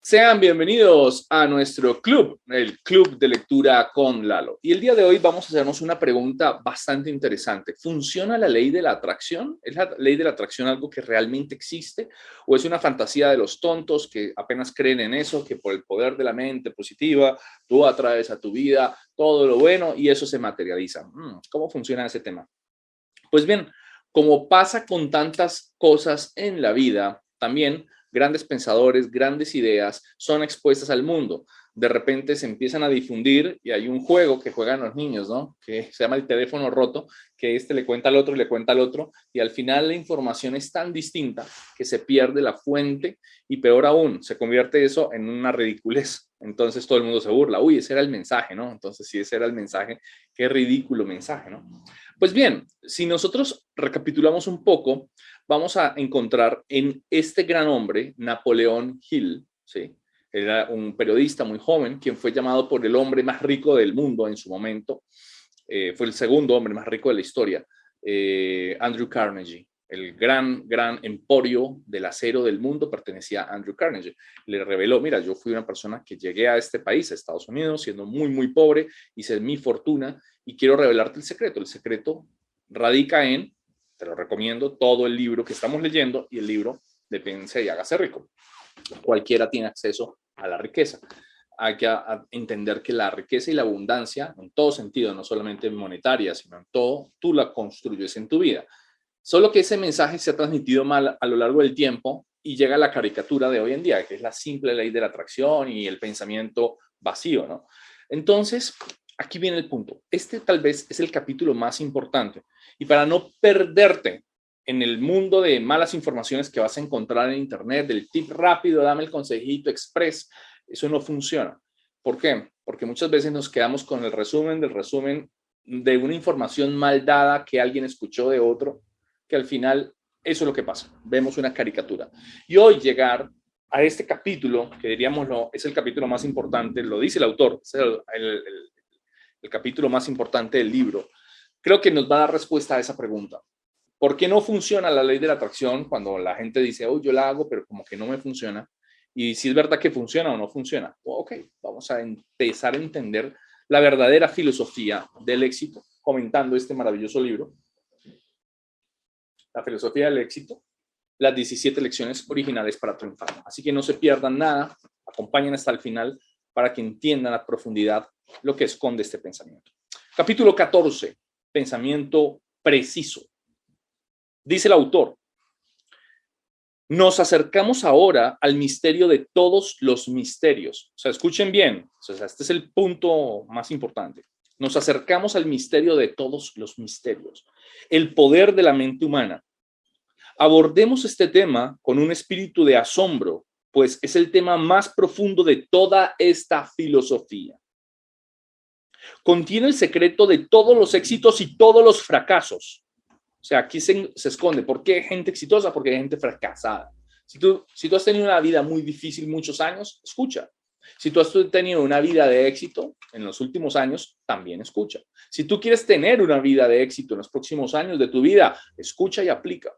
Sean bienvenidos a nuestro club, el Club de Lectura con Lalo. Y el día de hoy vamos a hacernos una pregunta bastante interesante. ¿Funciona la ley de la atracción? ¿Es la ley de la atracción algo que realmente existe? ¿O es una fantasía de los tontos que apenas creen en eso, que por el poder de la mente positiva tú atraes a tu vida todo lo bueno y eso se materializa? ¿Cómo funciona ese tema? Pues bien, como pasa con tantas cosas en la vida, también grandes pensadores, grandes ideas son expuestas al mundo. De repente se empiezan a difundir y hay un juego que juegan los niños, ¿no? Que se llama el teléfono roto, que este le cuenta al otro y le cuenta al otro y al final la información es tan distinta que se pierde la fuente y peor aún, se convierte eso en una ridiculez. Entonces todo el mundo se burla. Uy, ese era el mensaje, ¿no? Entonces si ese era el mensaje, qué ridículo mensaje, ¿no? Pues bien, si nosotros recapitulamos un poco, vamos a encontrar en este gran hombre, Napoleón Hill, ¿sí? Era un periodista muy joven, quien fue llamado por el hombre más rico del mundo en su momento. Fue el segundo hombre más rico de la historia, Andrew Carnegie. El gran emporio del acero del mundo pertenecía a Andrew Carnegie. Le reveló, mira, yo fui una persona que llegué a este país, a Estados Unidos, siendo muy pobre, hice mi fortuna y quiero revelarte el secreto. El secreto radica en, te lo recomiendo, todo el libro que estamos leyendo y el libro de Pense y hágase rico. Cualquiera tiene acceso a la riqueza. Hay que entender que la riqueza y la abundancia, en todo sentido, no solamente monetaria, sino en todo, tú la construyes en tu vida. Solo que ese mensaje se ha transmitido mal a lo largo del tiempo y llega a la caricatura de hoy en día, que es la simple ley de la atracción y el pensamiento vacío, ¿no? Entonces, aquí viene el punto. Este tal vez es el capítulo más importante. Y para no perderte en el mundo de malas informaciones que vas a encontrar en internet, del tip rápido, dame el consejito express, eso no funciona. ¿Por qué? Porque muchas veces nos quedamos con el resumen del resumen de una información mal dada que alguien escuchó de otro, que al final eso es lo que pasa. Vemos una caricatura. Y hoy llegar a este capítulo, que diríamos es el capítulo más importante, lo dice el autor, es el capítulo más importante del libro, creo que nos va a dar respuesta a esa pregunta. ¿Por qué no funciona la ley de la atracción cuando la gente dice, oh, yo la hago, pero como que no me funciona? Y si es verdad que funciona o no funciona. Ok, vamos a empezar a entender la verdadera filosofía del éxito, comentando este maravilloso libro, La filosofía del éxito, las 17 lecciones originales para triunfar. Así que no se pierdan nada, acompañen hasta el final para que entiendan a profundidad lo que esconde este pensamiento. Capítulo 14, pensamiento preciso. Dice el autor, nos acercamos ahora al misterio de todos los misterios. O sea, escuchen bien, o sea, este es el punto más importante. Nos acercamos al misterio de todos los misterios, el poder de la mente humana. Abordemos este tema con un espíritu de asombro, pues es el tema más profundo de toda esta filosofía. Contiene el secreto de todos los éxitos y todos los fracasos. O sea, aquí se esconde. ¿Por qué gente exitosa? Porque hay gente fracasada. Si tú has tenido una vida muy difícil muchos años, escucha. Si tú has tenido una vida de éxito en los últimos años, también escucha. Si tú quieres tener una vida de éxito en los próximos años de tu vida, escucha y aplica.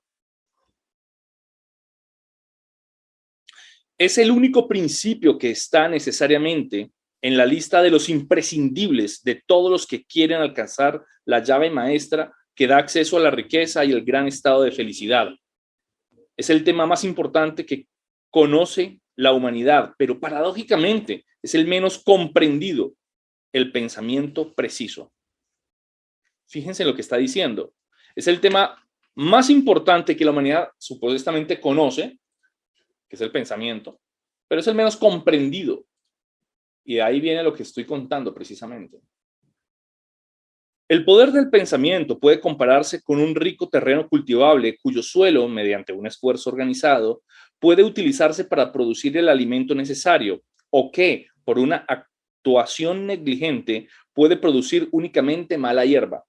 Es el único principio que está necesariamente en la lista de los imprescindibles de todos los que quieren alcanzar la llave maestra que da acceso a la riqueza y el gran estado de felicidad. Es el tema más importante que conoce la humanidad, pero paradójicamente es el menos comprendido, el pensamiento preciso. Fíjense en lo que está diciendo. Es el tema más importante que la humanidad supuestamente conoce, que es el pensamiento, pero es el menos comprendido. Y de ahí viene lo que estoy contando precisamente. El poder del pensamiento puede compararse con un rico terreno cultivable cuyo suelo, mediante un esfuerzo organizado, puede utilizarse para producir el alimento necesario o que, por una actuación negligente, puede producir únicamente mala hierba.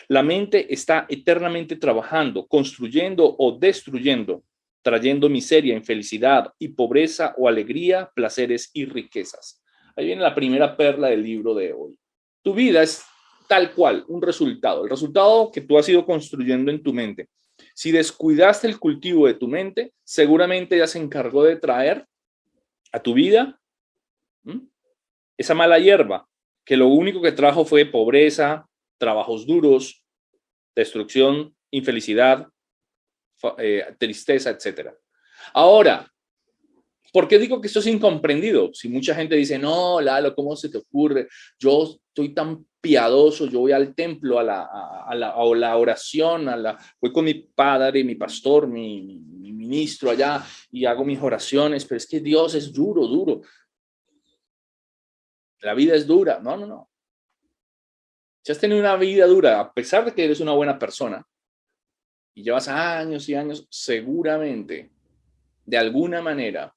La mente está eternamente trabajando, construyendo o destruyendo, trayendo miseria, infelicidad y pobreza o alegría, placeres y riquezas. Ahí viene la primera perla del libro de hoy. Tu vida es tal cual, un resultado, el resultado que tú has ido construyendo en tu mente. Si descuidaste el cultivo de tu mente, seguramente ya se encargó de traer a tu vida, ¿m? Esa mala hierba que lo único que trajo fue pobreza, trabajos duros, destrucción, infelicidad, tristeza, etcétera. Ahora, ¿por qué digo que esto es incomprendido? Si mucha gente dice, no, Lalo, ¿cómo se te ocurre? Yo estoy tan piadoso, yo voy al templo, a la oración, voy con mi padre, mi pastor, mi ministro allá y hago mis oraciones, pero es que Dios es duro, duro. La vida es dura. No, no, no. Si has tenido una vida dura, a pesar de que eres una buena persona y llevas años y años, seguramente, de alguna manera,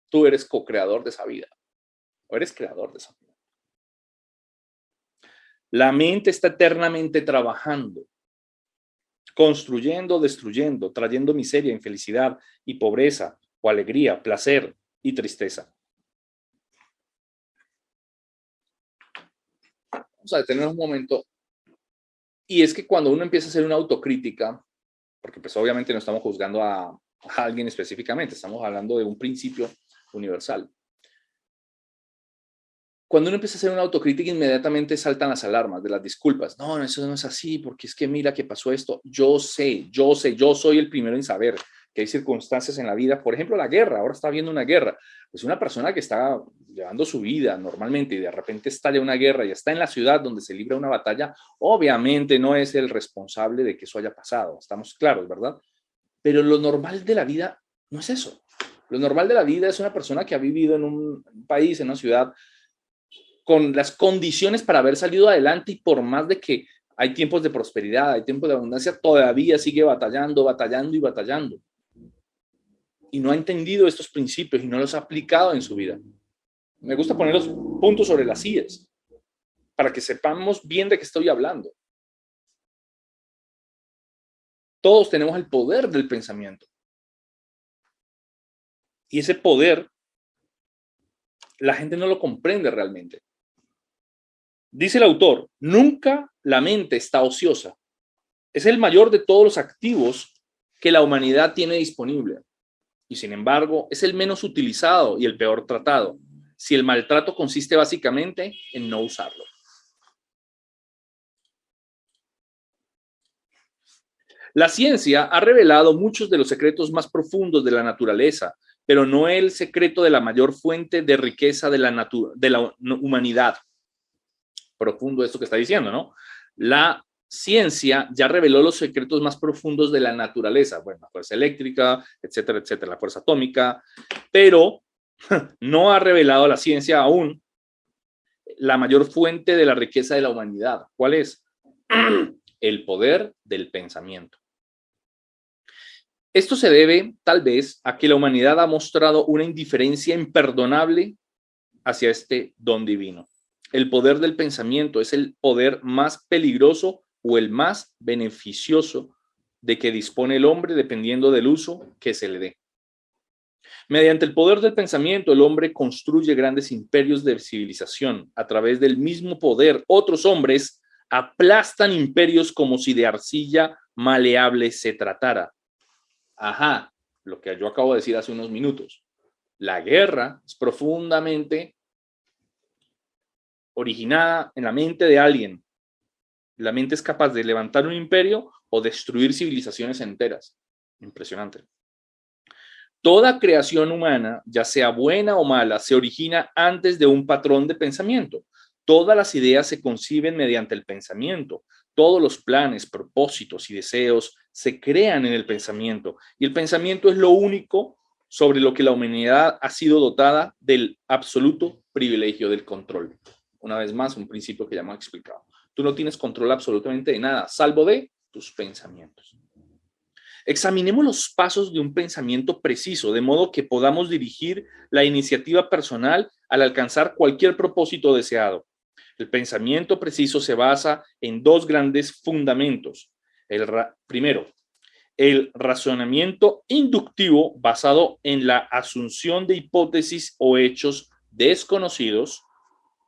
tú eres co-creador de esa vida o eres creador de esa vida. La mente está eternamente trabajando, construyendo, destruyendo, trayendo miseria, infelicidad y pobreza o alegría, placer y tristeza. Vamos a detenernos un momento. Y es que cuando uno empieza a hacer una autocrítica, porque pues obviamente no estamos juzgando a alguien específicamente, estamos hablando de un principio universal. Cuando uno empieza a hacer una autocrítica, inmediatamente saltan las alarmas de las disculpas. No, eso no es así, porque es que mira que pasó esto. Yo soy el primero en saber que hay circunstancias en la vida, por ejemplo, la guerra, ahora está habiendo una guerra. Pues una persona que está llevando su vida normalmente y de repente estalla una guerra y está en la ciudad donde se libra una batalla, obviamente no es el responsable de que eso haya pasado. Estamos claros, ¿verdad? Pero lo normal de la vida no es eso. Lo normal de la vida es una persona que ha vivido en un país, en una ciudad, con las condiciones para haber salido adelante y por más de que hay tiempos de prosperidad, hay tiempos de abundancia, todavía sigue batallando, batallando y batallando. Y no ha entendido estos principios y no los ha aplicado en su vida. Me gusta poner los puntos sobre las IES para que sepamos bien de qué estoy hablando. Todos tenemos el poder del pensamiento. Y ese poder, la gente no lo comprende realmente. Dice el autor, nunca la mente está ociosa. Es el mayor de todos los activos que la humanidad tiene disponible. Y sin embargo, es el menos utilizado y el peor tratado, si el maltrato consiste básicamente en no usarlo. La ciencia ha revelado muchos de los secretos más profundos de la naturaleza, pero no el secreto de la mayor fuente de riqueza de la humanidad. Profundo esto que está diciendo, ¿no? La ciencia ya reveló los secretos más profundos de la naturaleza, bueno, la fuerza eléctrica, etcétera, etcétera, la fuerza atómica, pero no ha revelado la ciencia aún la mayor fuente de la riqueza de la humanidad. ¿Cuál es? El poder del pensamiento. Esto se debe, tal vez, a que la humanidad ha mostrado una indiferencia imperdonable hacia este don divino. El poder del pensamiento es el poder más peligroso o el más beneficioso de que dispone el hombre dependiendo del uso que se le dé. Mediante el poder del pensamiento, el hombre construye grandes imperios de civilización. A través del mismo poder, otros hombres aplastan imperios como si de arcilla maleable se tratara. Ajá, lo que yo acabo de decir hace unos minutos. La guerra es profundamente originada en la mente de alguien. La mente es capaz de levantar un imperio o destruir civilizaciones enteras. Impresionante. Toda creación humana, ya sea buena o mala, se origina antes de un patrón de pensamiento. Todas las ideas se conciben mediante el pensamiento. Todos los planes, propósitos y deseos se crean en el pensamiento. Y el pensamiento es lo único sobre lo que la humanidad ha sido dotada del absoluto privilegio del control. Una vez más, un principio que ya hemos explicado. Tú no tienes control absolutamente de nada, salvo de tus pensamientos. Examinemos los pasos de un pensamiento preciso, de modo que podamos dirigir la iniciativa personal al alcanzar cualquier propósito deseado. El pensamiento preciso se basa en dos grandes fundamentos. Primero, el razonamiento inductivo basado en la asunción de hipótesis o hechos desconocidos.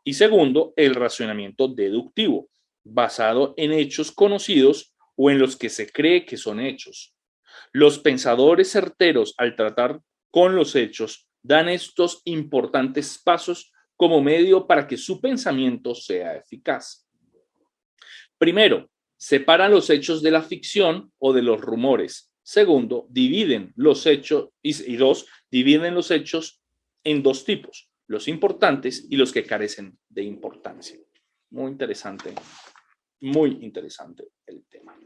Y segundo, el razonamiento deductivo, basado en hechos conocidos o en los que se cree que son hechos. Los pensadores certeros, al tratar con los hechos, dan estos importantes pasos como medio para que su pensamiento sea eficaz. Primero, separan los hechos de la ficción o de los rumores. Segundo, dividen los hechos y dos, dividen los hechos en dos tipos, los importantes y los que carecen de importancia. Muy interesante el tema.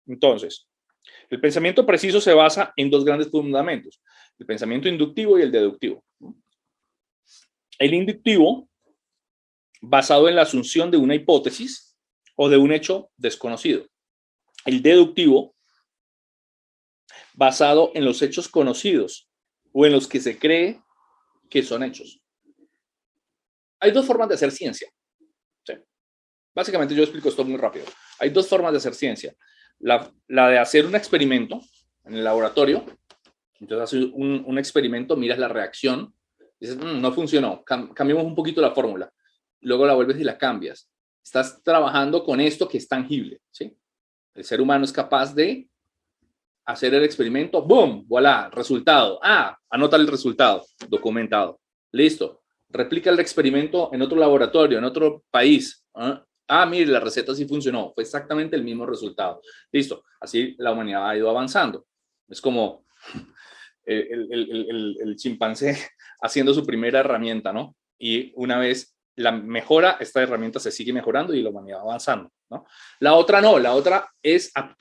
Entonces, el pensamiento preciso se basa en dos grandes fundamentos, el pensamiento inductivo y el deductivo. El inductivo, basado en la asunción de una hipótesis o de un hecho desconocido. El deductivo, basado en los hechos conocidos o en los que se cree que son hechos. Hay dos formas de hacer ciencia. Sí. Básicamente yo explico esto muy rápido. Hay dos formas de hacer ciencia. La de hacer un experimento en el laboratorio. Entonces haces un experimento, miras la reacción, dices, no funcionó, cambiamos un poquito la fórmula. Luego la vuelves y la cambias. Estás trabajando con esto que es tangible, ¿sí? El ser humano es capaz de hacer el experimento, ¡boom! ¡Voilà! Resultado. Anota el resultado, documentado. Listo. Replica el experimento en otro laboratorio, en otro país. Mire, la receta sí funcionó. Fue exactamente el mismo resultado. Listo. Así la humanidad ha ido avanzando. Es como el chimpancé haciendo su primera herramienta, ¿no? Y una vez la mejora, esta herramienta se sigue mejorando y la humanidad va avanzando, ¿no? La otra no, la otra es a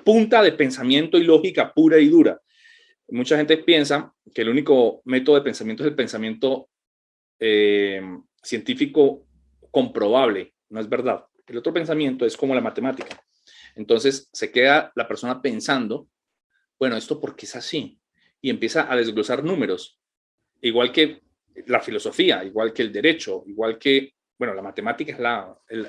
punta de pensamiento y lógica pura y dura. Mucha gente piensa que el único método de pensamiento es el pensamiento científico comprobable. No es verdad. El otro pensamiento es como la matemática. Entonces se queda la persona pensando, bueno, ¿esto por qué es así? Y empieza a desglosar números, igual que la filosofía, igual que el derecho, igual que, bueno, la matemática es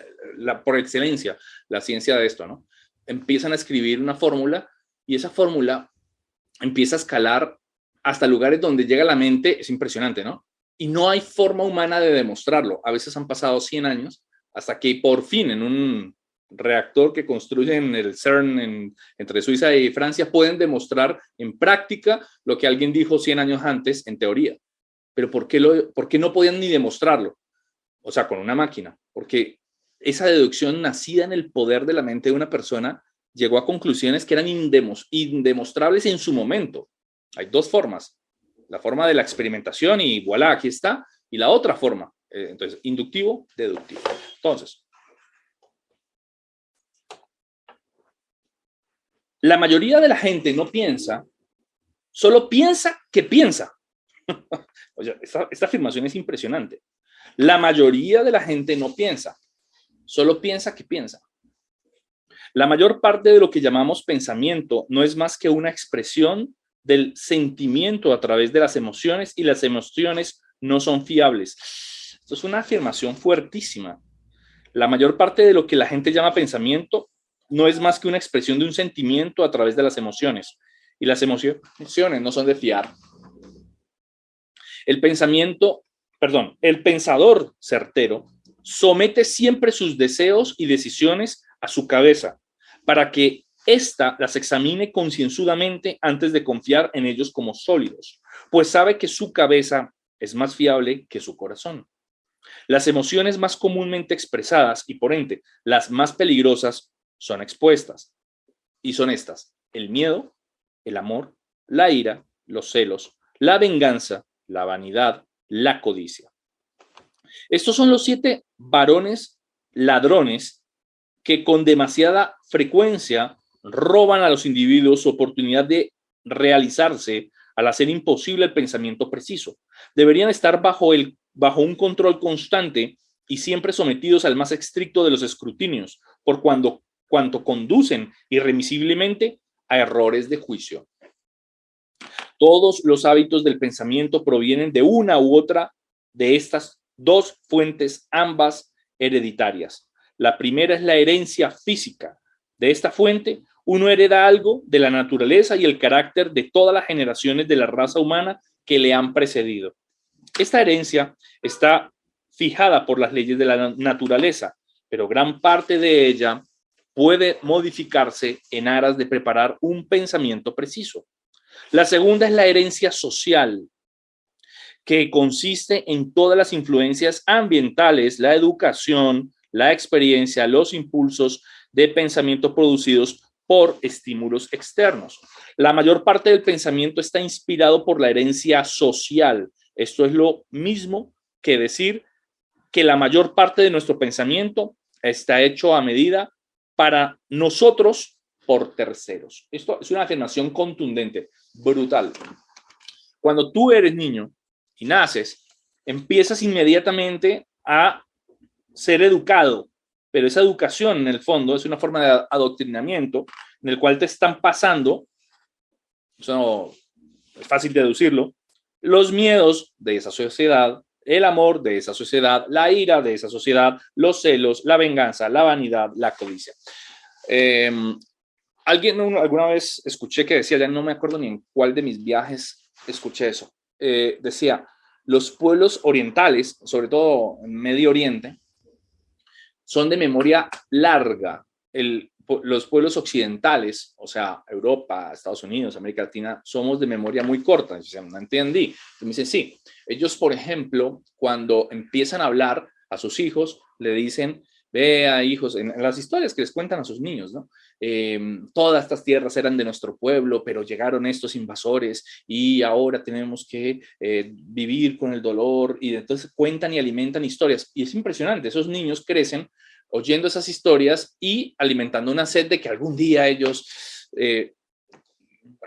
por excelencia, la ciencia de esto, ¿no? Empiezan a escribir una fórmula y esa fórmula empieza a escalar hasta lugares donde llega la mente, es impresionante, ¿no? Y no hay forma humana de demostrarlo. A veces han pasado 100 años hasta que por fin en un reactor que construyen el CERN entre Suiza y Francia pueden demostrar en práctica lo que alguien dijo 100 años antes en teoría. Pero ¿por qué no podían ni demostrarlo? O sea, con una máquina. Porque esa deducción nacida en el poder de la mente de una persona llegó a conclusiones que eran indemostrables en su momento. Hay dos formas. La forma de la experimentación y voilà, aquí está. Y la otra forma. Entonces, inductivo, deductivo. Entonces, la mayoría de la gente no piensa, solo piensa que piensa. O sea, esta afirmación es impresionante. La mayoría de la gente no piensa, solo piensa que piensa. La mayor parte de lo que llamamos pensamiento no es más que una expresión del sentimiento a través de las emociones y las emociones no son fiables. Esto es una afirmación fuertísima. La mayor parte de lo que la gente llama pensamiento no es más que una expresión de un sentimiento a través de las emociones y las emociones no son de fiar. El pensador certero somete siempre sus deseos y decisiones a su cabeza para que ésta las examine concienzudamente antes de confiar en ellos como sólidos, pues sabe que su cabeza es más fiable que su corazón. Las emociones más comúnmente expresadas y por ende las más peligrosas son expuestas y son estas: el miedo, el amor, la ira, los celos, la venganza, la vanidad, la codicia. Estos son los 7 varones ladrones que con demasiada frecuencia roban a los individuos su oportunidad de realizarse al hacer imposible el pensamiento preciso. Deberían estar bajo un control constante y siempre sometidos al más estricto de los escrutinios, por cuanto conducen irremisiblemente a errores de juicio. Todos los hábitos del pensamiento provienen de una u otra de estas dos fuentes, ambas hereditarias. La primera es la herencia física. De esta fuente, uno hereda algo de la naturaleza y el carácter de todas las generaciones de la raza humana que le han precedido. Esta herencia está fijada por las leyes de la naturaleza, pero gran parte de ella puede modificarse en aras de preparar un pensamiento preciso. La segunda es la herencia social, que consiste en todas las influencias ambientales, la educación, la experiencia, los impulsos de pensamiento producidos por estímulos externos. La mayor parte del pensamiento está inspirado por la herencia social. Esto es lo mismo que decir que la mayor parte de nuestro pensamiento está hecho a medida para nosotros por terceros. Esto es una afirmación contundente, brutal. Cuando tú eres niño y naces, empiezas inmediatamente a ser educado, pero esa educación en el fondo es una forma de adoctrinamiento en el cual te están pasando, eso no, es fácil deducirlo, los miedos de esa sociedad, el amor de esa sociedad, la ira de esa sociedad, los celos, la venganza, la vanidad, la codicia. Alguna vez escuché que decía, ya no me acuerdo ni en cuál de mis viajes escuché eso, decía, los pueblos orientales, sobre todo en Medio Oriente, son de memoria larga. Los pueblos occidentales, o sea, Europa, Estados Unidos, América Latina, somos de memoria muy corta. O sea, no entendí. Y me dicen, sí, ellos, por ejemplo, cuando empiezan a hablar a sus hijos, le dicen, vea, hijos, en las historias que les cuentan a sus niños, ¿no? Todas estas tierras eran de nuestro pueblo, pero llegaron estos invasores y ahora tenemos que vivir con el dolor, y entonces cuentan y alimentan historias. Y es impresionante, esos niños crecen oyendo esas historias y alimentando una sed de que algún día ellos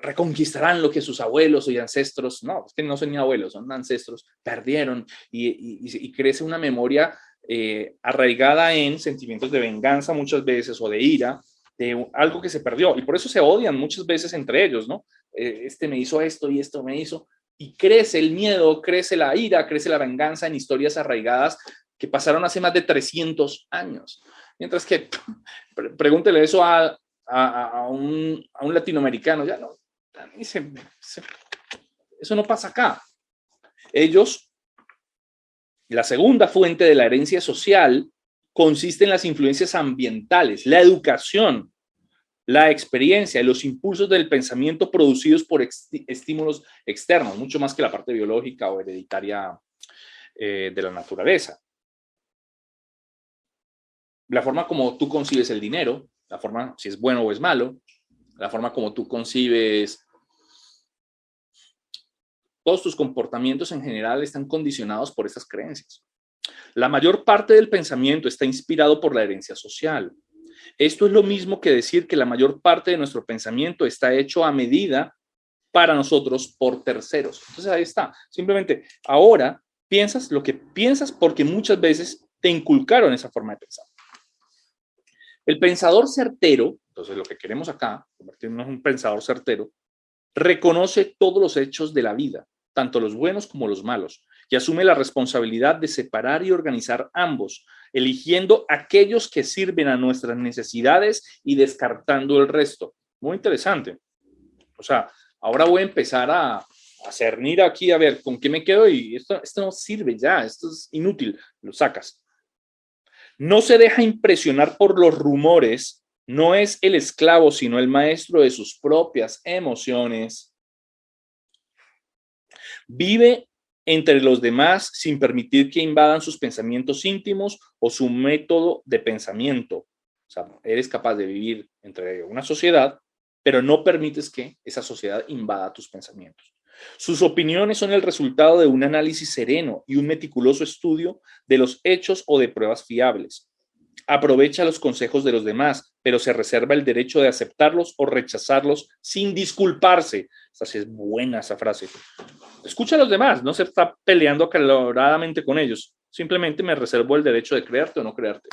reconquistarán lo que sus abuelos y ancestros, no, es que no son ni abuelos, son ancestros, perdieron, y crece una memoria arraigada en sentimientos de venganza muchas veces, o de ira, de algo que se perdió, y por eso se odian muchas veces entre ellos, ¿no? Este me hizo esto y esto me hizo, y crece el miedo, crece la ira, crece la venganza en historias arraigadas que pasaron hace más de 300 años. Mientras que, pregúntele eso a un latinoamericano, ya no, eso no pasa acá. Ellos, la segunda fuente de la herencia social consiste en las influencias ambientales, la educación, la experiencia y los impulsos del pensamiento producidos por estímulos externos, mucho más que la parte biológica o hereditaria de la naturaleza. La forma como tú concibes el dinero, la forma si es bueno o es malo, la forma como tú concibes todos tus comportamientos en general están condicionados por esas creencias. La mayor parte del pensamiento está inspirado por la herencia social. Esto es lo mismo que decir que la mayor parte de nuestro pensamiento está hecho a medida para nosotros por terceros. Entonces ahí está. Simplemente ahora piensas lo que piensas porque muchas veces te inculcaron esa forma de pensar. El pensador certero, entonces lo que queremos acá, convertirnos en un pensador certero, reconoce todos los hechos de la vida, tanto los buenos como los malos, y asume la responsabilidad de separar y organizar ambos, eligiendo aquellos que sirven a nuestras necesidades y descartando el resto. Muy interesante. O sea, ahora voy a empezar a cernir aquí, a ver con qué me quedo, y esto no sirve ya, esto es inútil, lo sacas. No se deja impresionar por los rumores, no es el esclavo, sino el maestro de sus propias emociones. Vive entre los demás sin permitir que invadan sus pensamientos íntimos o su método de pensamiento. O sea, eres capaz de vivir entre una sociedad, pero no permites que esa sociedad invada tus pensamientos. Sus opiniones son el resultado de un análisis sereno y un meticuloso estudio de los hechos o de pruebas fiables. Aprovecha los consejos de los demás, pero se reserva el derecho de aceptarlos o rechazarlos sin disculparse. Esa sí es buena, esa frase. Escucha a los demás, no se está peleando acaloradamente con ellos. Simplemente me reservo el derecho de creerte o no creerte.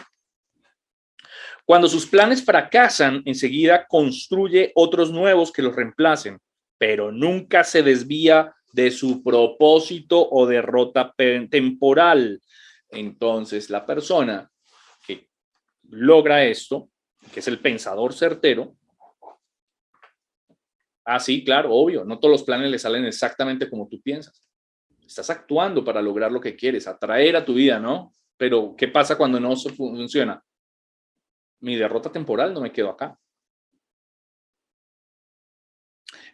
Cuando sus planes fracasan, enseguida construye otros nuevos que los reemplacen, pero nunca se desvía de su propósito o derrota temporal. Entonces, la persona que logra esto, que es el pensador certero, sí, claro, obvio, no todos los planes le salen exactamente como tú piensas. Estás actuando para lograr lo que quieres, atraer a tu vida, ¿no? Pero, ¿qué pasa cuando no funciona? Mi derrota temporal, no me quedo acá.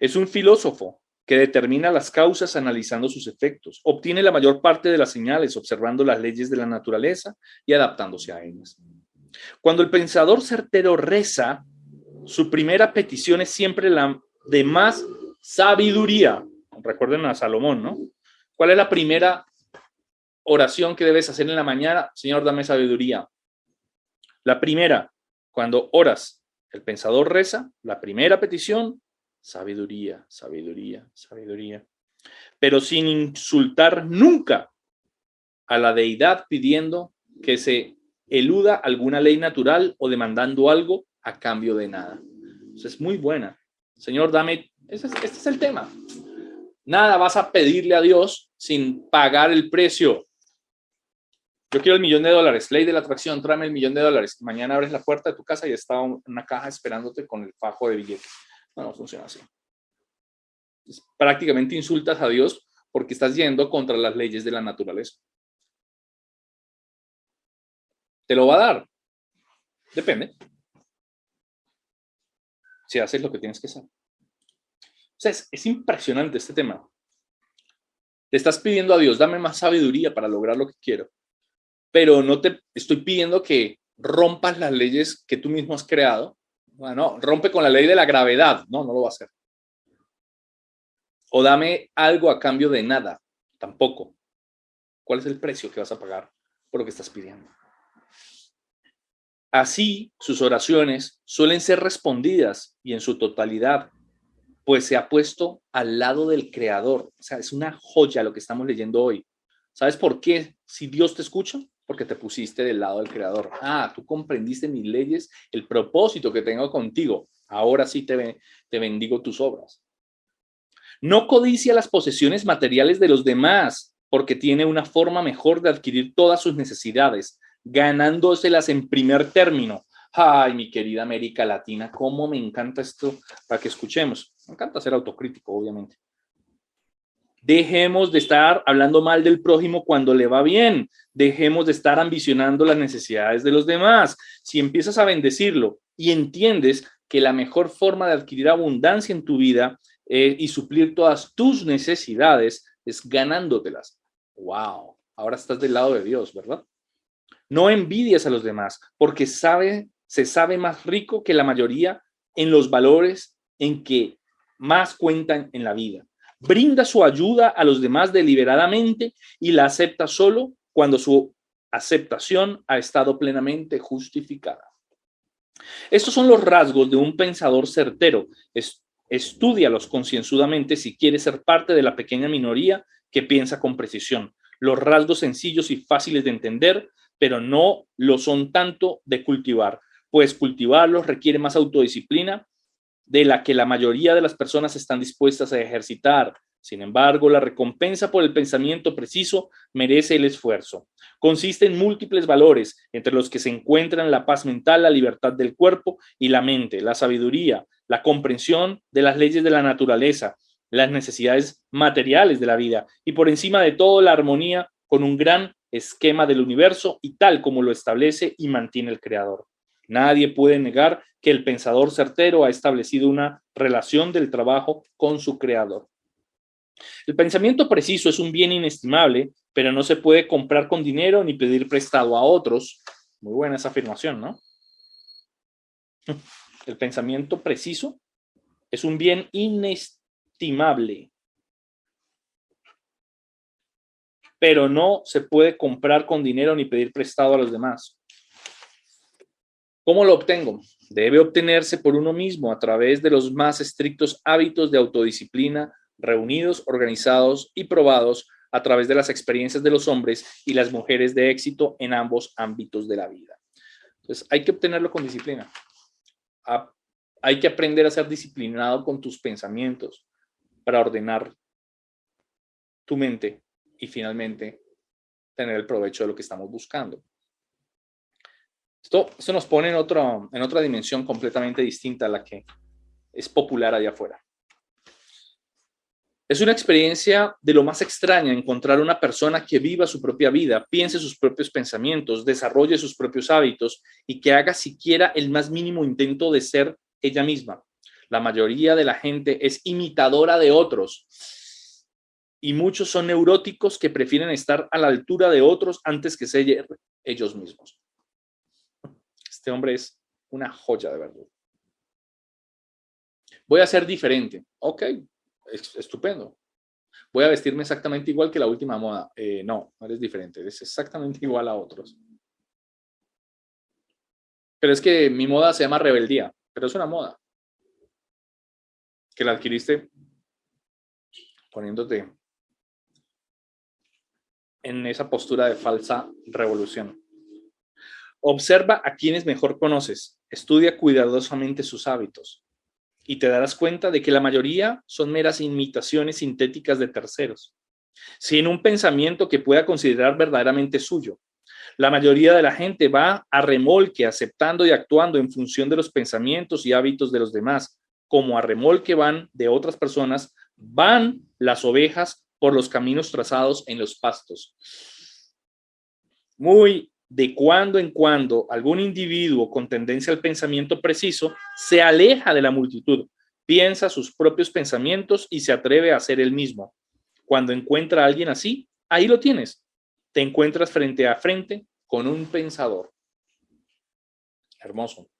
Es un filósofo que determina las causas analizando sus efectos, obtiene la mayor parte de las señales observando las leyes de la naturaleza y adaptándose a ellas. Cuando el pensador certero reza, su primera petición es siempre la de más sabiduría. Recuerden a Salomón, ¿no? ¿Cuál es la primera oración que debes hacer en la mañana? Señor, dame sabiduría. La primera, cuando oras, el pensador reza, la primera petición, sabiduría, sabiduría, sabiduría. Pero sin insultar nunca a la deidad pidiendo que se eluda alguna ley natural o demandando algo a cambio de nada. Entonces, es muy buena. Señor, dame, este es el tema. Nada vas a pedirle a Dios sin pagar el precio. Yo quiero $1.000.000. Ley de la atracción, tráeme $1.000.000. Mañana abres la puerta de tu casa y está una caja esperándote con el fajo de billetes. No funciona así. Prácticamente insultas a Dios porque estás yendo contra las leyes de la naturaleza. ¿Te lo va a dar? Depende. Si haces lo que tienes que hacer. O sea, es impresionante este tema. Te estás pidiendo a Dios, dame más sabiduría para lograr lo que quiero. Pero no te estoy pidiendo que rompas las leyes que tú mismo has creado. Bueno, rompe con la ley de la gravedad. No lo va a hacer. O dame algo a cambio de nada. Tampoco. ¿Cuál es el precio que vas a pagar por lo que estás pidiendo? Así, sus oraciones suelen ser respondidas y en su totalidad, pues se ha puesto al lado del Creador. O sea, es una joya lo que estamos leyendo hoy. ¿Sabes por qué? Si Dios te escucha, porque te pusiste del lado del Creador. Tú comprendiste mis leyes, el propósito que tengo contigo. Ahora sí te bendigo tus obras. No codicia las posesiones materiales de los demás, porque tiene una forma mejor de adquirir todas sus necesidades, ganándoselas en primer término. Ay, mi querida América Latina, cómo me encanta esto para que escuchemos. Me encanta ser autocrítico, obviamente. Dejemos de estar hablando mal del prójimo cuando le va bien. Dejemos de estar ambicionando las necesidades de los demás. Si empiezas a bendecirlo y entiendes que la mejor forma de adquirir abundancia en tu vida y suplir todas tus necesidades es ganándotelas. ¡Wow! Ahora estás del lado de Dios, ¿verdad? No envidies a los demás porque se sabe más rico que la mayoría en los valores en que más cuentan en la vida. Brinda su ayuda a los demás deliberadamente y la acepta solo cuando su aceptación ha estado plenamente justificada. Estos son los rasgos de un pensador certero. Estúdialos concienzudamente si quieres ser parte de la pequeña minoría que piensa con precisión. Los rasgos sencillos y fáciles de entender, pero no lo son tanto de cultivar, pues cultivarlos requiere más autodisciplina de la que la mayoría de las personas están dispuestas a ejercitar. Sin embargo, la recompensa por el pensamiento preciso merece el esfuerzo. Consiste en múltiples valores, entre los que se encuentran la paz mental, la libertad del cuerpo y la mente, la sabiduría, la comprensión de las leyes de la naturaleza, las necesidades materiales de la vida y por encima de todo la armonía con un gran esquema del universo y tal como lo establece y mantiene el Creador. Nadie puede negar que el pensador certero ha establecido una relación del trabajo con su Creador. El pensamiento preciso es un bien inestimable, pero no se puede comprar con dinero ni pedir prestado a otros. Muy buena esa afirmación, ¿no? El pensamiento preciso es un bien inestimable, pero no se puede comprar con dinero ni pedir prestado a los demás. ¿Cómo lo obtengo? Debe obtenerse por uno mismo a través de los más estrictos hábitos de autodisciplina, reunidos, organizados y probados a través de las experiencias de los hombres y las mujeres de éxito en ambos ámbitos de la vida. Entonces, hay que obtenerlo con disciplina. Hay que aprender a ser disciplinado con tus pensamientos para ordenar tu mente y finalmente tener el provecho de lo que estamos buscando. Esto nos pone en otra dimensión completamente distinta a la que es popular allá afuera. Es una experiencia de lo más extraña encontrar una persona que viva su propia vida, piense sus propios pensamientos, desarrolle sus propios hábitos y que haga siquiera el más mínimo intento de ser ella misma. La mayoría de la gente es imitadora de otros y muchos son neuróticos que prefieren estar a la altura de otros antes que ser ellos mismos. Este hombre es una joya de verdad. Voy a ser diferente. Ok, estupendo. Voy a vestirme exactamente igual que la última moda. No, no eres diferente, eres exactamente igual a otros. Pero es que mi moda se llama rebeldía, pero es una moda que la adquiriste poniéndote en esa postura de falsa revolución. Observa a quienes mejor conoces, estudia cuidadosamente sus hábitos y te darás cuenta de que la mayoría son meras imitaciones sintéticas de terceros, sin un pensamiento que pueda considerar verdaderamente suyo. La mayoría de la gente va a remolque, aceptando y actuando en función de los pensamientos y hábitos de los demás, como a remolque van de otras personas, van las ovejas por los caminos trazados en los pastos. Muy de cuando en cuando, algún individuo con tendencia al pensamiento preciso se aleja de la multitud, piensa sus propios pensamientos y se atreve a hacer el mismo. Cuando encuentra a alguien así, ahí lo tienes. Te encuentras frente a frente con un pensador. Hermoso.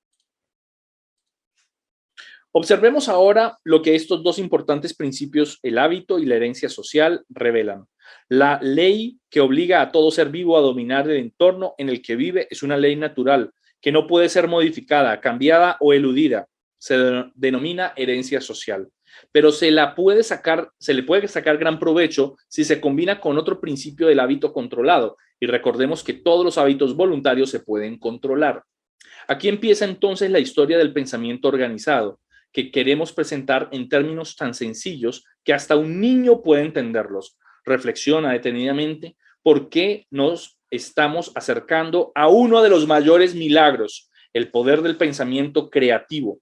Observemos ahora lo que estos dos importantes principios, el hábito y la herencia social, revelan. La ley que obliga a todo ser vivo a dominar el entorno en el que vive es una ley natural que no puede ser modificada, cambiada o eludida. Se denomina herencia social, pero se le puede sacar gran provecho si se combina con otro principio del hábito controlado. Y recordemos que todos los hábitos voluntarios se pueden controlar. Aquí empieza entonces la historia del pensamiento organizado, que queremos presentar en términos tan sencillos que hasta un niño puede entenderlos. Reflexiona detenidamente por qué nos estamos acercando a uno de los mayores milagros, el poder del pensamiento creativo,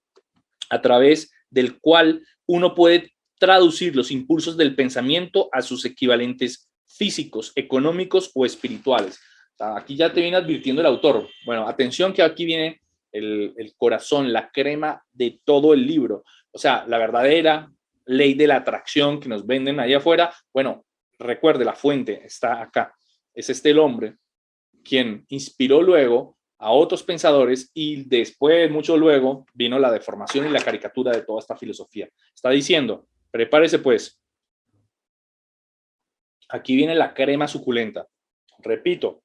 a través del cual uno puede traducir los impulsos del pensamiento a sus equivalentes físicos, económicos o espirituales. Aquí ya te viene advirtiendo el autor. Bueno, atención que aquí viene el corazón, la crema de todo el libro. O sea, la verdadera ley de la atracción que nos venden allá afuera. Bueno, recuerde, la fuente está acá. Es el hombre quien inspiró luego a otros pensadores y después, mucho luego, vino la deformación y la caricatura de toda esta filosofía. Está diciendo, prepárese pues. Aquí viene la crema suculenta. Repito,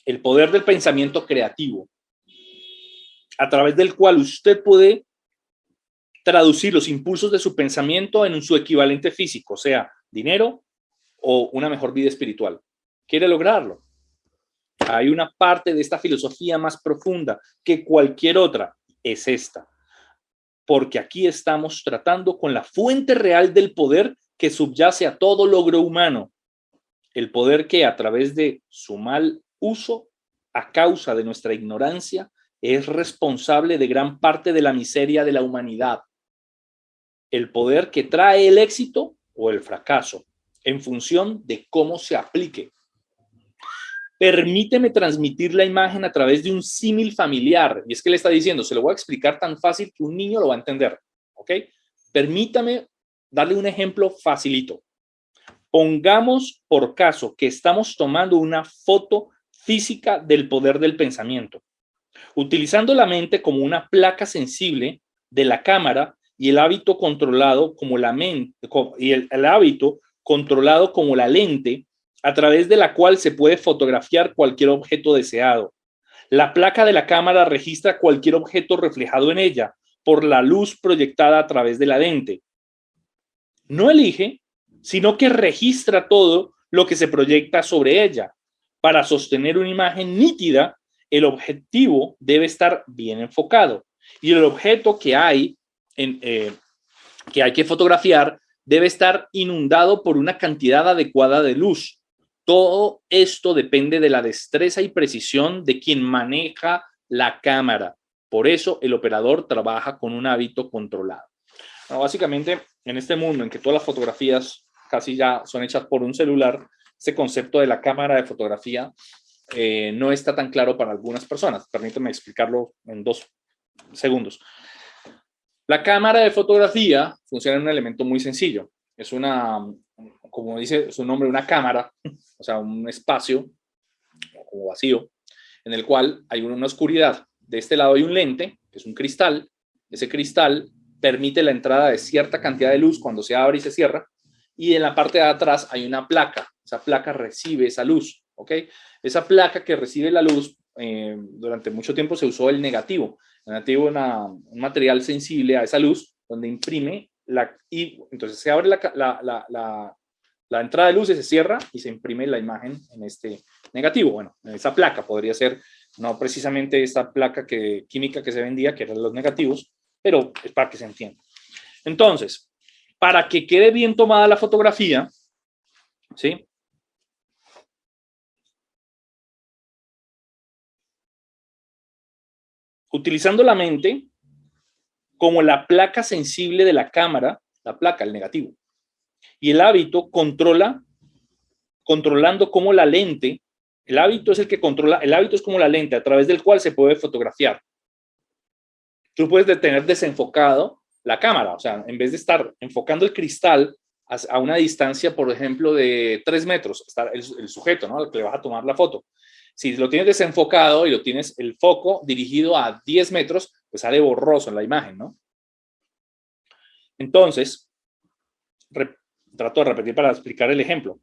el poder del pensamiento creativo, a través del cual usted puede traducir los impulsos de su pensamiento en su equivalente físico, sea dinero o una mejor vida espiritual. ¿Quiere lograrlo? Hay una parte de esta filosofía más profunda que cualquier otra, es esta. Porque aquí estamos tratando con la fuente real del poder que subyace a todo logro humano. El poder que a través de su mal uso, a causa de nuestra ignorancia, es responsable de gran parte de la miseria de la humanidad. El poder que trae el éxito o el fracaso en función de cómo se aplique. Permíteme transmitir la imagen a través de un símil familiar. Y es que le está diciendo, se lo voy a explicar tan fácil que un niño lo va a entender. ¿Ok? Permítame darle un ejemplo facilito. Pongamos por caso que estamos tomando una foto física del poder del pensamiento, utilizando la mente como una placa sensible de la cámara y el hábito controlado como la mente y el hábito controlado como la lente a través de la cual se puede fotografiar cualquier objeto deseado. La placa de la cámara registra cualquier objeto reflejado en ella por la luz proyectada a través de la lente. No elige, sino que registra todo lo que se proyecta sobre ella. Para sostener una imagen nítida, el objetivo debe estar bien enfocado y el objeto que hay que fotografiar debe estar inundado por una cantidad adecuada de luz. Todo esto depende de la destreza y precisión de quien maneja la cámara. Por eso el operador trabaja con un hábito controlado. Bueno, básicamente, en este mundo en que todas las fotografías casi ya son hechas por un celular, ese concepto de la cámara de fotografía no está tan claro para algunas personas. Permíteme explicarlo en 2 segundos. La cámara de fotografía funciona en un elemento muy sencillo. Es una, como dice su nombre, una cámara, o sea, un espacio como vacío, en el cual hay una oscuridad. De este lado hay un lente, que es un cristal. Ese cristal permite la entrada de cierta cantidad de luz cuando se abre y se cierra. Y en la parte de atrás hay una placa. Esa placa recibe esa luz, ¿ok? Esa placa que recibe la luz, durante mucho tiempo se usó el negativo. El negativo es un material sensible a esa luz, donde imprime y entonces se abre la entrada de luz y se cierra y se imprime la imagen en este negativo. Bueno, en esa placa podría ser, no precisamente esta placa química que se vendía, que eran los negativos, pero es para que se entienda. Entonces, para que quede bien tomada la fotografía, ¿sí? Utilizando la mente como la placa sensible de la cámara, la placa, el negativo, y el hábito controlando cómo la lente, el hábito es el que controla, el hábito es como la lente a través del cual se puede fotografiar. Tú puedes tener desenfocado la cámara, o sea, en vez de estar enfocando el cristal a una distancia, por ejemplo, de 3 metros, está el sujeto, ¿no?, al que le vas a tomar la foto. Si lo tienes desenfocado y lo tienes el foco dirigido a 10 metros, pues sale borroso en la imagen, ¿no? Entonces, trato de repetir para explicar el ejemplo.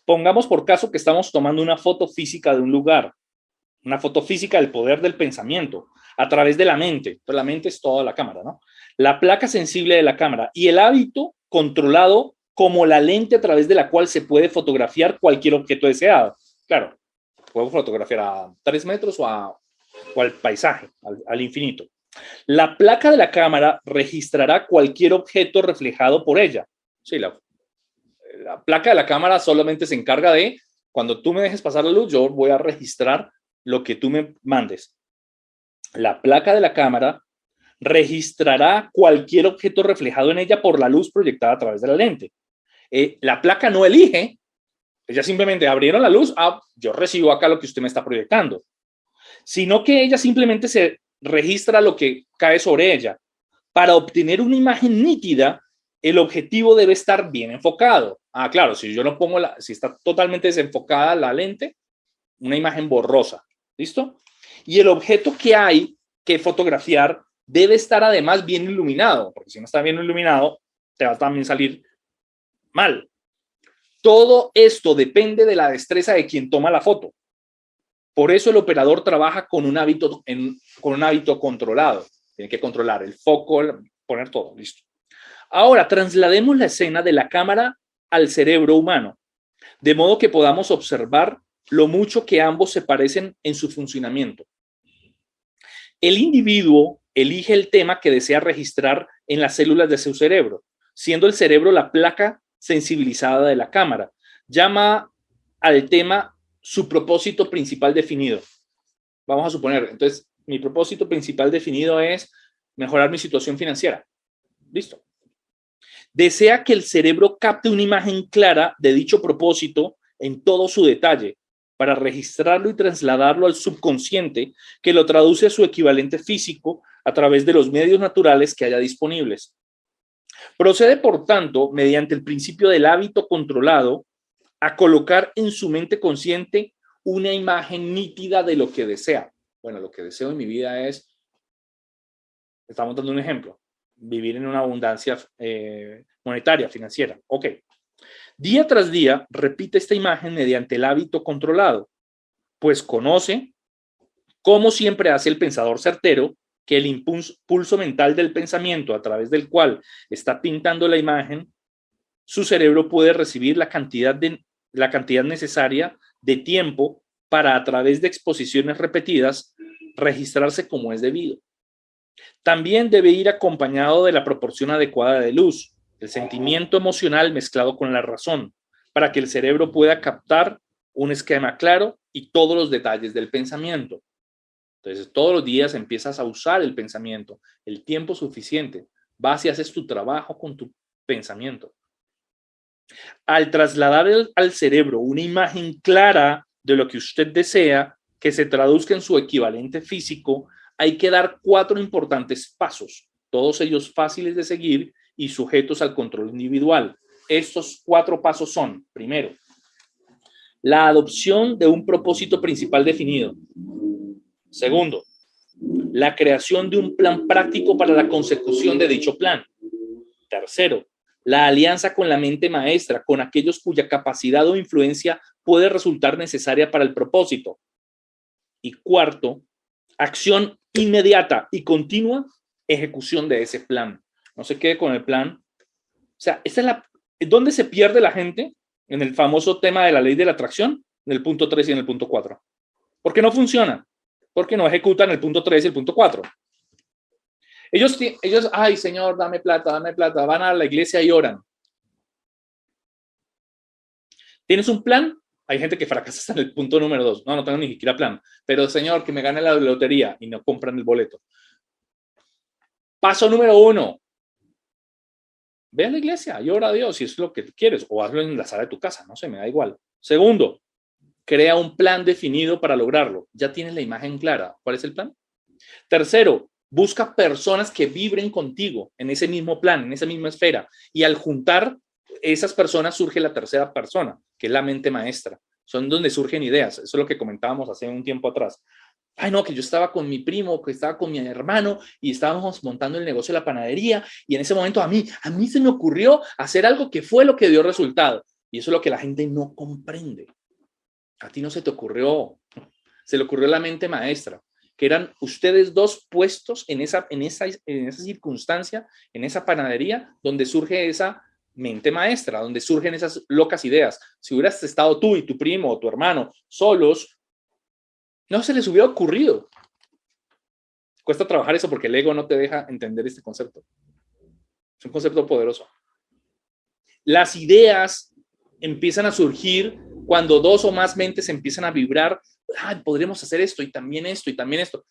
Pongamos por caso que estamos tomando una foto física de un lugar, una foto física del poder del pensamiento a través de la mente. Pues la mente es toda la cámara, ¿no? La placa sensible de la cámara y el hábito controlado como la lente a través de la cual se puede fotografiar cualquier objeto deseado. Claro, puedo fotografiar a 3 metros o al paisaje, al infinito. La placa de la cámara registrará cualquier objeto reflejado por ella. Sí, la placa de la cámara solamente se encarga de, cuando tú me dejes pasar la luz, yo voy a registrar lo que tú me mandes. La placa de la cámara registrará cualquier objeto reflejado en ella por la luz proyectada a través de la lente. La placa no elige, ella simplemente abrieron la luz, yo recibo acá lo que usted me está proyectando, sino que ella simplemente se registra lo que cae sobre ella. Para obtener una imagen nítida, el objetivo debe estar bien enfocado. Claro, si yo no pongo si está totalmente desenfocada la lente, una imagen borrosa. ¿Listo? Y el objeto que hay que fotografiar debe estar además bien iluminado, porque si no está bien iluminado, te va a también salir mal. Todo esto depende de la destreza de quien toma la foto. Por eso el operador trabaja con un hábito controlado. Tiene que controlar el foco, poner todo, listo. Ahora, traslademos la escena de la cámara al cerebro humano, de modo que podamos observar lo mucho que ambos se parecen en su funcionamiento. El individuo elige el tema que desea registrar en las células de su cerebro, siendo el cerebro la placa sensibilizada de la cámara. Llama al tema su propósito principal definido. Vamos a suponer, entonces, mi propósito principal definido es mejorar mi situación financiera. Listo. Desea que el cerebro capte una imagen clara de dicho propósito en todo su detalle, para registrarlo y trasladarlo al subconsciente, que lo traduce a su equivalente físico a través de los medios naturales que haya disponibles. Procede, por tanto, mediante el principio del hábito controlado, a colocar en su mente consciente una imagen nítida de lo que desea. Bueno, lo que deseo en mi vida es, estamos dando un ejemplo, vivir en una abundancia monetaria, financiera. Ok. Día tras día repite esta imagen mediante el hábito controlado, pues conoce, como siempre hace el pensador certero, que el impulso mental del pensamiento a través del cual está pintando la imagen, su cerebro puede recibir la cantidad necesaria de tiempo para, a través de exposiciones repetidas, registrarse como es debido. También debe ir acompañado de la proporción adecuada de luz, el sentimiento emocional mezclado con la razón, para que el cerebro pueda captar un esquema claro y todos los detalles del pensamiento. Entonces, todos los días empiezas a usar el pensamiento, el tiempo suficiente. Vas y haces tu trabajo con tu pensamiento. Al trasladar al cerebro una imagen clara de lo que usted desea, que se traduzca en su equivalente físico, hay que dar 4 importantes pasos. todos ellos fáciles de seguir y sujetos al control individual. Estos 4 pasos son, primero, la adopción de un propósito principal definido. Segundo, la creación de un plan práctico para la consecución de dicho plan. Tercero, la alianza con la mente maestra, con aquellos cuya capacidad o influencia puede resultar necesaria para el propósito. Y cuarto, acción inmediata y continua, ejecución de ese plan. No se quede con el plan. O sea, ¿dónde se pierde la gente? En el famoso tema de la ley de la atracción, en el punto 3 y en el punto 4. ¿Por qué no funciona? Porque no ejecutan el punto 3 y el punto 4. Ellos, ay, Señor, dame plata, van a la iglesia y oran. ¿Tienes un plan? Hay gente que fracasa hasta en el punto número 2. No tengo ni siquiera plan. Pero, Señor, que me gane la lotería, y no compran el boleto. Paso número 1. Ve a la iglesia y ora a Dios si es lo que quieres, o hazlo en la sala de tu casa, no sé, me da igual. Segundo, crea un plan definido para lograrlo. Ya tienes la imagen clara. ¿Cuál es el plan? Tercero, busca personas que vibren contigo en ese mismo plan, en esa misma esfera. Y al juntar esas personas surge la tercera persona, que es la mente maestra. Son donde surgen ideas. Eso es lo que comentábamos hace un tiempo atrás. Ay, no, que yo estaba con mi primo, que estaba con mi hermano y estábamos montando el negocio de la panadería y en ese momento a mí se me ocurrió hacer algo que fue lo que dio resultado. Y eso es lo que la gente no comprende. A ti no se te ocurrió, se le ocurrió a la mente maestra, que eran ustedes dos puestos en esa circunstancia, en esa panadería, donde surge esa mente maestra, donde surgen esas locas ideas. Si hubieras estado tú y tu primo o tu hermano solos, no se les hubiera ocurrido. Cuesta trabajar eso porque el ego no te deja entender este concepto. Es un concepto poderoso. Las ideas empiezan a surgir cuando 2 o más mentes empiezan a vibrar. Podremos hacer esto y también esto y también esto.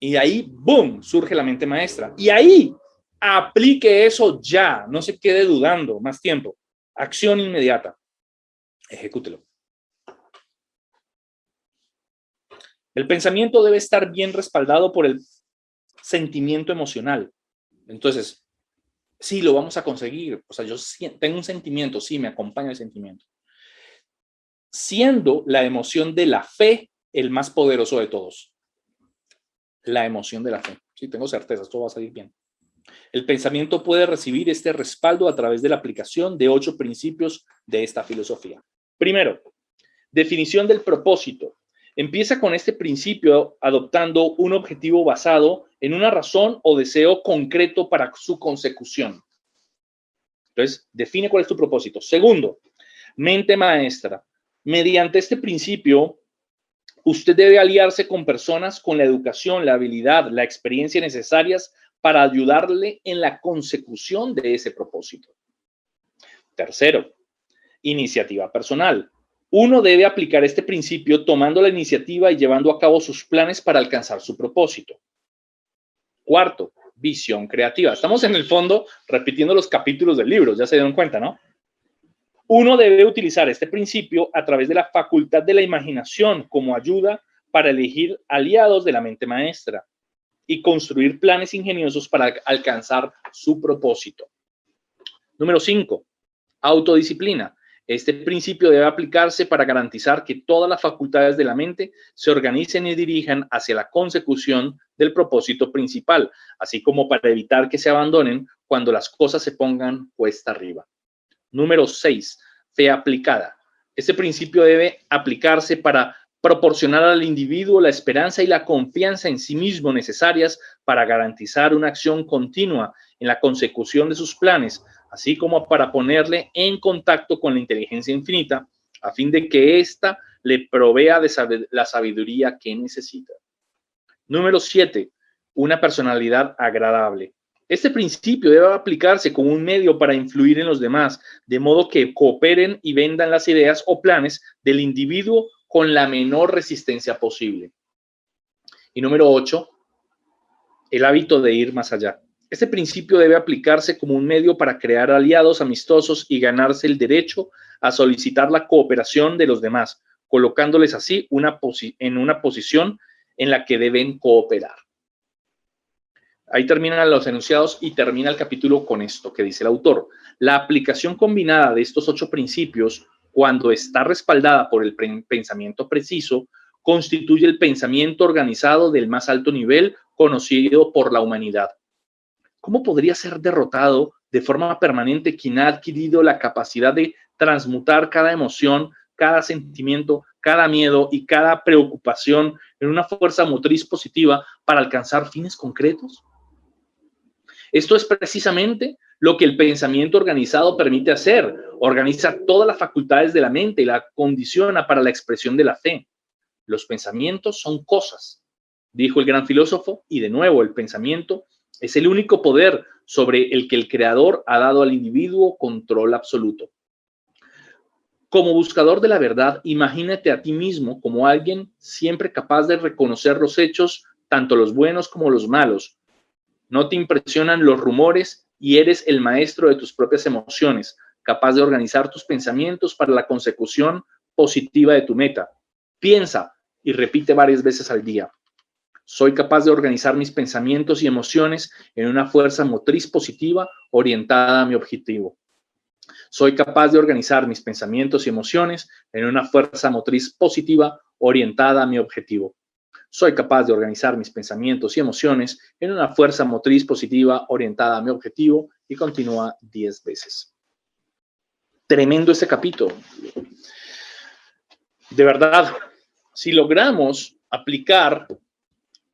Y ahí, ¡boom!, surge la mente maestra. Y ahí, aplique eso ya. No se quede dudando más tiempo. Acción inmediata. Ejecútelo. El pensamiento debe estar bien respaldado por el sentimiento emocional. Entonces, sí, lo vamos a conseguir. O sea, yo tengo un sentimiento, sí, me acompaña el sentimiento. Siendo la emoción de la fe el más poderoso de todos. La emoción de la fe. Sí, tengo certeza, esto va a salir bien. El pensamiento puede recibir este respaldo a través de la aplicación de 8 principios de esta filosofía. Primero, definición del propósito. Empieza con este principio adoptando un objetivo basado en una razón o deseo concreto para su consecución. Entonces, define cuál es tu propósito. Segundo, mente maestra. Mediante este principio, usted debe aliarse con personas con la educación, la habilidad, la experiencia necesarias para ayudarle en la consecución de ese propósito. Tercero, iniciativa personal. Uno debe aplicar este principio tomando la iniciativa y llevando a cabo sus planes para alcanzar su propósito. Cuarto, visión creativa. Estamos en el fondo repitiendo los capítulos del libro, ya se dieron cuenta, ¿no? Uno debe utilizar este principio a través de la facultad de la imaginación como ayuda para elegir aliados de la mente maestra y construir planes ingeniosos para alcanzar su propósito. Número 5, autodisciplina. Este principio debe aplicarse para garantizar que todas las facultades de la mente se organicen y dirijan hacia la consecución del propósito principal, así como para evitar que se abandonen cuando las cosas se pongan cuesta arriba. Número 6, fe aplicada. Este principio debe aplicarse para proporcionar al individuo la esperanza y la confianza en sí mismo necesarias para garantizar una acción continua en la consecución de sus planes, así como para ponerle en contacto con la inteligencia infinita a fin de que ésta le provea de la sabiduría que necesita. Número 7, una personalidad agradable. Este principio debe aplicarse como un medio para influir en los demás, de modo que cooperen y vendan las ideas o planes del individuo con la menor resistencia posible. Y número 8, el hábito de ir más allá. Este principio debe aplicarse como un medio para crear aliados amistosos y ganarse el derecho a solicitar la cooperación de los demás, colocándoles así en una posición en la que deben cooperar. Ahí terminan los enunciados y termina el capítulo con esto que dice el autor. La aplicación combinada de estos 8 principios, cuando está respaldada por el pensamiento preciso, constituye el pensamiento organizado del más alto nivel conocido por la humanidad. ¿Cómo podría ser derrotado de forma permanente quien ha adquirido la capacidad de transmutar cada emoción, cada sentimiento, cada miedo y cada preocupación en una fuerza motriz positiva para alcanzar fines concretos? Esto es precisamente lo que el pensamiento organizado permite hacer. Organiza todas las facultades de la mente y la condiciona para la expresión de la fe. Los pensamientos son cosas, dijo el gran filósofo, y de nuevo el pensamiento es el único poder sobre el que el creador ha dado al individuo control absoluto. Como buscador de la verdad, imagínate a ti mismo como alguien siempre capaz de reconocer los hechos, tanto los buenos como los malos. No te impresionan los rumores y eres el maestro de tus propias emociones, capaz de organizar tus pensamientos para la consecución positiva de tu meta. Piensa y repite varias veces al día. Soy capaz de organizar mis pensamientos y emociones en una fuerza motriz positiva orientada a mi objetivo. Soy capaz de organizar mis pensamientos y emociones en una fuerza motriz positiva orientada a mi objetivo. Soy capaz de organizar mis pensamientos y emociones en una fuerza motriz positiva orientada a mi objetivo, y continúa 10 veces. Tremendo este capítulo. De verdad, si logramos aplicar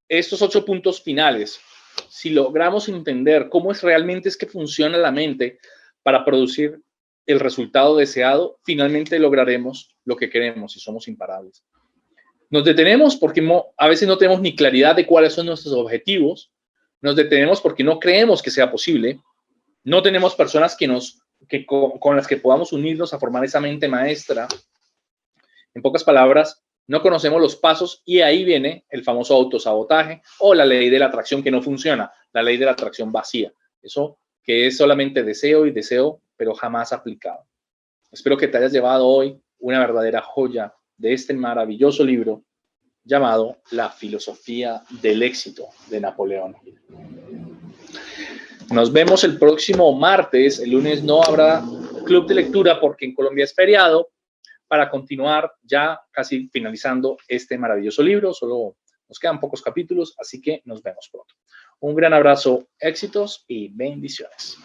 estos 8 puntos finales, si logramos entender cómo realmente es que funciona la mente para producir el resultado deseado, finalmente lograremos lo que queremos y somos imparables. Nos detenemos porque a veces no tenemos ni claridad de cuáles son nuestros objetivos. Nos detenemos porque no creemos que sea posible. No tenemos personas con las que podamos unirnos a formar esa mente maestra. En pocas palabras, no conocemos los pasos y ahí viene el famoso autosabotaje o la ley de la atracción que no funciona, la ley de la atracción vacía. Eso que es solamente deseo y deseo, pero jamás aplicado. Espero que te hayas llevado hoy una verdadera joya de este maravilloso libro llamado La filosofía del éxito de Napoleón Hill. Nos vemos el próximo martes. El lunes no habrá club de lectura porque en Colombia es feriado, para continuar ya casi finalizando este maravilloso libro. Solo nos quedan pocos capítulos, así que nos vemos pronto. Un gran abrazo, éxitos y bendiciones.